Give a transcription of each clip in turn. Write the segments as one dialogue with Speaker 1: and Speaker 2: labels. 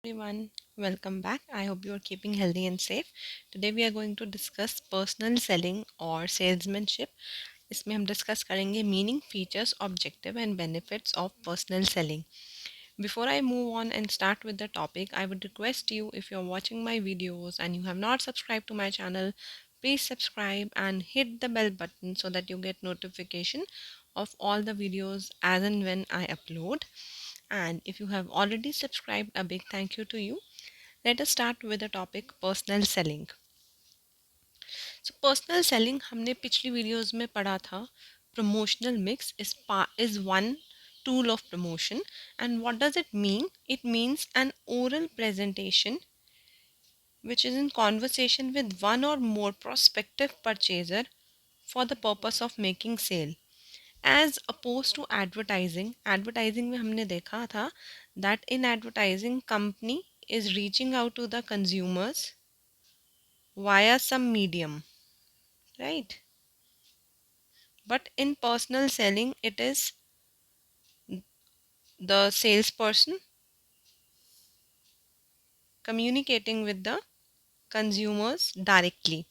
Speaker 1: Everyone, welcome back. I hope you are keeping healthy and safe. Today we are going to discuss personal selling or salesmanship. इसमें हम discuss करेंगे meaning features objective and benefits of personal selling. Before I move on and start with the topic, I would request you, if you're watching my videos and you have not subscribed to my channel, please subscribe and hit the bell button so that you get notification of all the videos as and when I upload. And if you have already subscribed, a big thank you to you. Let us start with the topic personal selling. So personal selling हमने पिछली videos में पढ़ा था. Promotional mix is one tool of promotion. And what does it mean? It means an oral presentation which is in conversation with one or more prospective purchaser for the purpose of making sale. As opposed to advertising में हमने देखा था that in advertising company is reaching out to the consumers via some medium, right? But in personal selling it is the salesperson communicating with the consumers directly,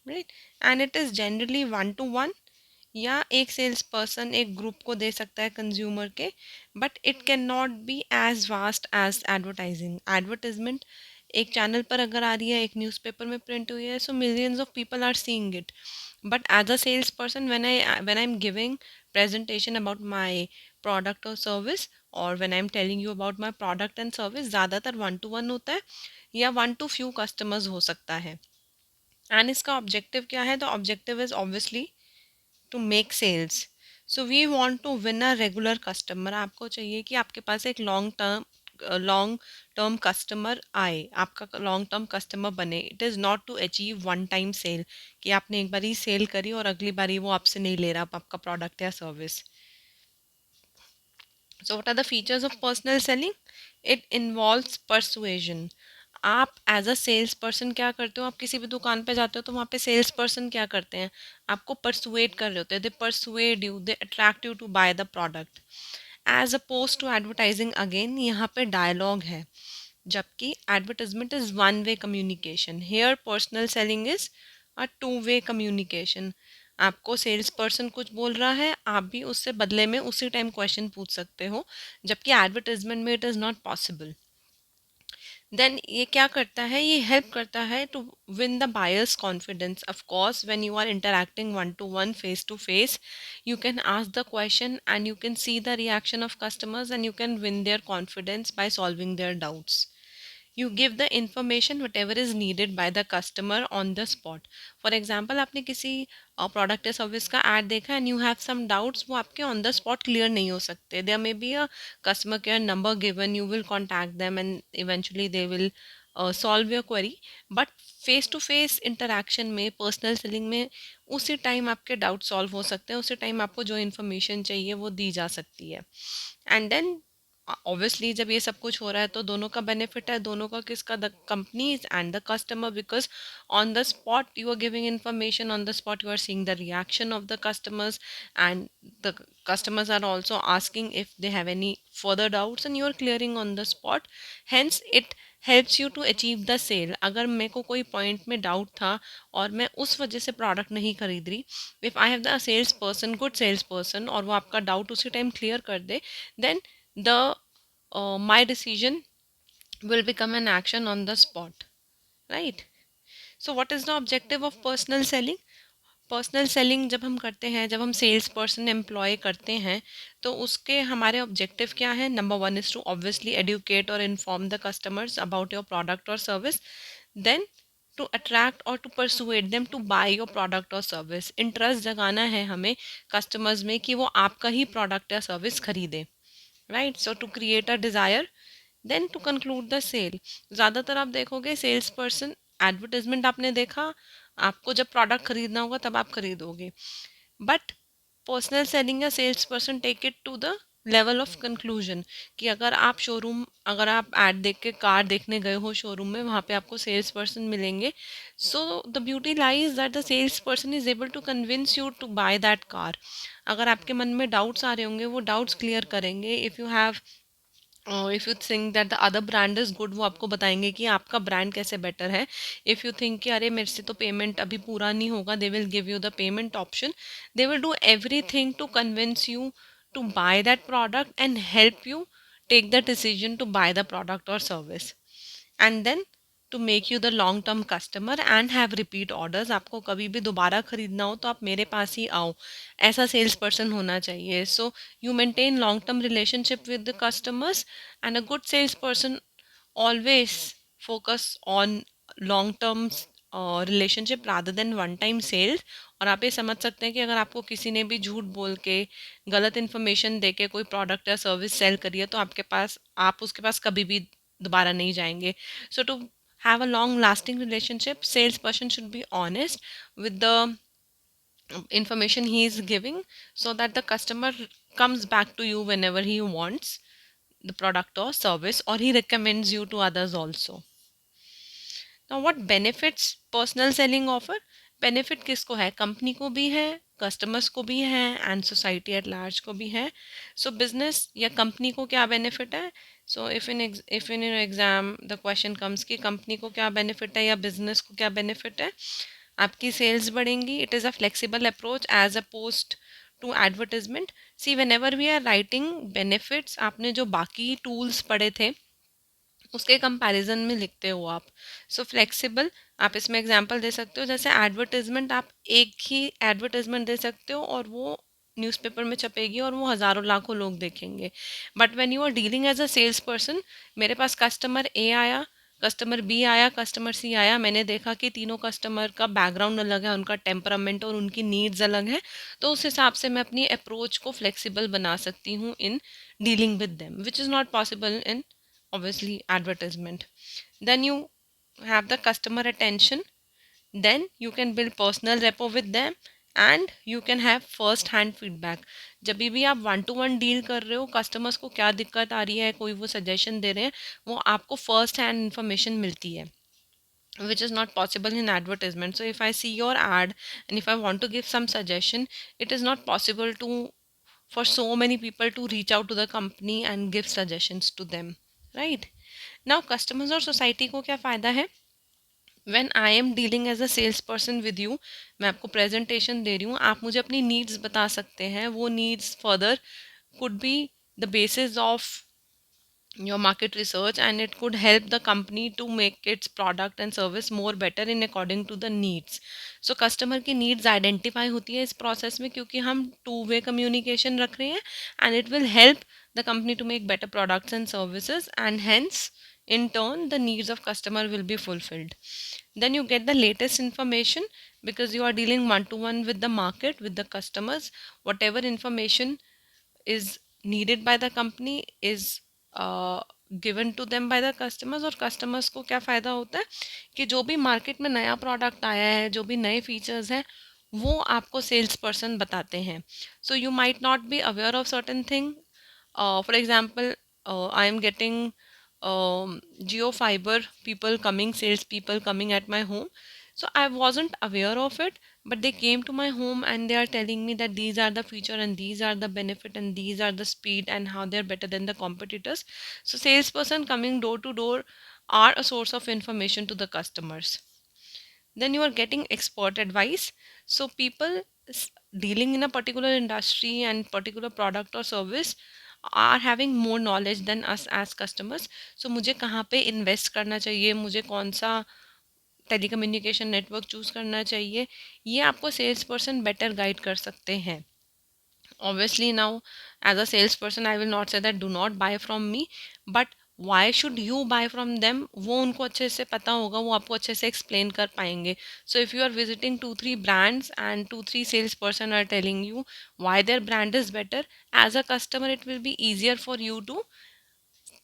Speaker 1: right? And it is generally one to one, या एक sales person एक group को दे सकता है consumer के. But it can not be as vast as advertising. Advertisement एक channel पर अगर आ रही है, एक न्यूज़पेपर में प्रिंट हुई है, so millions of people are seeing it. But as a sales person when I'm giving presentation about my product or service, or when I'm telling you about my product and service, ज़्यादातर one to one होता है या one two few customers हो सकता है. And इसका objective क्या है? The objective is obviously to make sales. So we want to win a regular customer. आपको चाहिए कि आपके पास एक लॉन्ग टर्म कस्टमर आए, आपका लॉन्ग टर्म कस्टमर बने. It is not to achieve one time sale कि आपने एक बारी सेल करी और अगली बारी वो आपसे नहीं ले रहा आपका प्रोडक्ट या service. So what are the features of personal selling? It involves persuasion. आप एज अ सेल्स पर्सन क्या करते हो? आप किसी भी दुकान पे जाते हो तो वहाँ पे सेल्स पर्सन क्या करते हैं? आपको परसुएट कर रहे होते हैं. They persuade you, they attract you to buy the product. As oppose to advertising, again यहाँ पे डायलॉग है, जबकि advertisement is one way communication. Here personal selling is a two way communication. आपको सेल्स पर्सन कुछ बोल रहा है, आप भी उससे बदले में उसी टाइम क्वेश्चन पूछ सकते हो, जबकि एडवर्टाइजमेंट में it is not possible. Then ये क्या करता है? ये हेल्प करता है to win the buyer's confidence. Of course when you are interacting one to one, face to face, you can ask the question and you can see the reaction of customers and you can win their confidence by solving their doubts. You give the information whatever is needed by the customer on the spot. For example, आपने किसी product या service का ad देखा and you have some doubts, वो आपके on the spot clear नहीं हो सकते. There may be a customer care number given, you will contact them and eventually they will solve your query. But face to face interaction में, personal selling में, उसी time आपके doubt solve हो सकते हैं, उसी टाइम आपको जो इन्फॉर्मेशन चाहिए वो दी जा सकती है. एंड देन ऑब्वियसली जब ये सब कुछ हो रहा है तो दोनों का बेनिफिट है. दोनों का किसका? The companies and the customer. Because on the spot you are giving information, on the spot you are seeing the reaction of the customers, and the customers are also asking if they have any further doubts and you are clearing on the spot. Hence it helps you to achieve the sale. अगर मेरे को कोई point में doubt था और मैं उस वजह से प्रोडक्ट नहीं खरीद रही, if I have the sales person, good sales person, और वो आपका डाउट उसी टाइम क्लियर कर दे, then the my decision will become an action on the spot, right? So what is the objective of personal selling? Personal selling जब हम करते हैं, जब हम सेल्स पर्सन एम्प्लॉय करते हैं, तो उसके हमारे ऑब्जेक्टिव क्या है? Number one is to obviously educate और inform the customers about your product और सर्विस. देन टू अट्रैक्ट और to persuade them to buy your product और सर्विस. इंटरेस्ट जगाना है हमें कस्टमर्स में कि वो आपका ही प्रोडक्ट या सर्विस खरीदे, right? So to create a desire, then to conclude the sale. ज़्यादातर आप देखोगे सेल्स पर्सन, एडवर्टाइजमेंट आपने देखा, आपको जब प्रोडक्ट खरीदना होगा तब आप खरीदोगे. बट पर्सनल सेलिंग या sales person take it to the level of conclusion, कि अगर आप ऐड देख के कार देखने गए हो शोरूम में, वहाँ पे आपको सेल्स पर्सन मिलेंगे. So the beauty lies that the sales person is able to convince you to buy that car. अगर आपके मन में डाउट्स आ रहे होंगे, वो डाउट्स क्लियर करेंगे. If you have if you think that the other brand is good, वो आपको बताएंगे कि आपका ब्रांड कैसे बेटर है. इफ़ यू थिंक कि अरे मेरे से तो पेमेंट अभी पूरा नहीं होगा, they will give you the payment option. They will do everything to convince you to buy that product and help you take the decision to buy the product और service. And then to make you the long term customer and have repeat orders. आपको कभी भी दोबारा खरीदना हो तो आप मेरे पास ही आओ, ऐसा सेल्स पर्सन होना चाहिए. सो you maintain long term relationship with the customers, and a good salesperson always focus on long term relationship rather than one time sales. और आप ये समझ सकते हैं कि अगर आपको किसी ने भी झूठ बोल के गलत इन्फॉर्मेशन दे के कोई प्रोडक्ट या सर्विस सेल करी है तो आपके पास आप उसके पास कभी भी दोबारा नहीं जाएंगे. सो to have a long lasting relationship, salesperson should be honest with the information he is giving, so that the customer comes back to you whenever he wants the product or service, or he recommends you to others also. Now what benefits personal selling offer? Benefit किसको है? Company को भी है, customers को भी है, and society at large को भी है. सो बिजनेस या कंपनी को क्या बेनिफिट है? So if in exam the question comes कि कंपनी को क्या बेनिफिट है या बिजनेस को क्या बेनिफिट है, आपकी सेल्स बढ़ेंगी. It is a flexible approach as opposed to advertisement. See whenever we are writing benefits, आपने जो बाकी टूल्स पढ़े थे उसके कंपैरिजन में लिखते हो आप. सो फ्लेक्सिबल, आप इसमें एग्जांपल दे सकते हो. जैसे एडवर्टाइजमेंट, आप एक ही एडवर्टाइजमेंट दे सकते हो और वो न्यूज़पेपर में छपेगी और वो हज़ारों लाखों लोग देखेंगे. But when you are dealing as a sales person, मेरे पास कस्टमर ए आया, कस्टमर बी आया, कस्टमर सी आया, मैंने देखा कि तीनों कस्टमर का बैकग्राउंड अलग है, उनका टेम्परामेंट और उनकी नीड्स अलग है. तो उस हिसाब से मैं अपनी अप्रोच को फ्लेक्सिबल बना सकती हूँ in dealing with them, which is not possible in obviously advertisement. Then you have the customer attention, then you can build personal rapport with them, and you can have first hand feedback. जब भी आप one to one deal कर रहे हो, customers को क्या दिक्कत आ रही है, कोई वो सजेशन दे रहे हैं, वो आपको फर्स्ट हैंड इन्फॉर्मेशन मिलती है, which is not possible in advertisement. So if I see your ad and if I want to give some suggestion, it is not possible to for so many people to reach out to the company and give suggestions to them, right? Now customers और society को क्या फ़ायदा है? When I am dealing as a sales person with you, मैं आपको presentation दे रही हूँ, आप मुझे अपनी नीड्स बता सकते हैं. वो needs further could be the basis of your market research, and it could help the company to make its product and service more better in according to the needs. So customer की needs identify होती है इस process में, क्योंकि हम two way communication रख रहे हैं, and it will help the company to make better products and services, and hence in turn the needs of customer will be fulfilled. Then you get the latest information because you are dealing one to one with the market, with the customers. Whatever information is needed by the company is given to them by the customers. और customers को क्या फ़ायदा होता है कि जो भी market में नया प्रोडक्ट आया है, जो भी नए फीचर्स हैं, वो आपको सेल्स पर्सन बताते हैं. So you might not be aware of certain thing. For example, I am getting Geo Fiber people coming, sales people coming at my home. So I wasn't aware of it, but they came to my home and they are telling me that these are the feature and these are the benefit and these are the speed and how they're better than the competitors. So salesperson coming door to door are a source of information to the customers. Then you are getting expert advice. So people dealing in a particular industry and particular product or service are having more knowledge than us as customers. So मुझे कहाँ पे invest करना चाहिए, मुझे कौन सा telecommunication network choose करना चाहिए, ये आपको सेल्स पर्सन बेटर गाइड कर सकते हैं. Obviously now as a salesperson I will not say that do not buy from me, but why should you buy from them, वो उनको अच्छे से पता होगा, वो आपको अच्छे से explain कर पाएंगे. So if you are visiting 2-3 brands and 2-3 salesperson are telling you why their brand is better, as a customer it will be easier for you to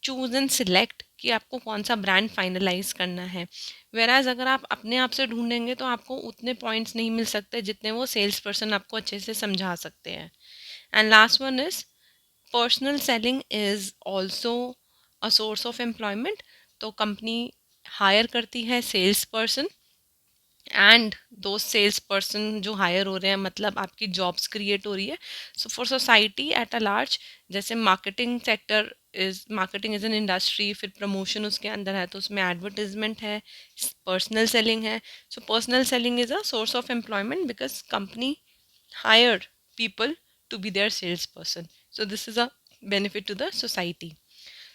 Speaker 1: choose and select कि आपको कौन सा ब्रांड फाइनलाइज करना है. वेराज अगर आप अपने आप से ढूंढेंगे तो आपको उतने पॉइंट्स नहीं मिल सकते जितने वो सेल्स पर्सन आपको अच्छे से समझा सकते हैं. And last one is personal selling is also a source of employment. तो कंपनी हायर करती है सेल्स पर्सन, एंड दो सेल्स पर्सन जो हायर हो रहे हैं, मतलब आपकी जॉब्स क्रिएट हो रही है. So for society at a large, जैसे marketing sector is an industry, फिर प्रमोशन उसके अंदर है तो उसमें एडवर्टिजमेंट है, पर्सनल सेलिंग है. So personal selling is a source of employment because company hire people to be their salesperson. So this is a benefit to the society.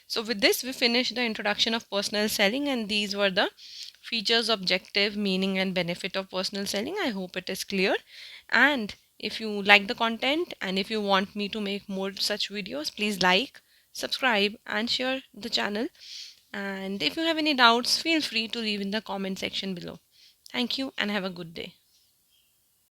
Speaker 1: So with this, we finish the introduction of personal selling, and these were the features, objective, meaning, and benefit of personal selling. I hope it is clear. And if you like the content and if you want me to make more such videos, please like, subscribe, and share the channel. And if you have any doubts, feel free to leave in the comment section below. Thank you and have a good day.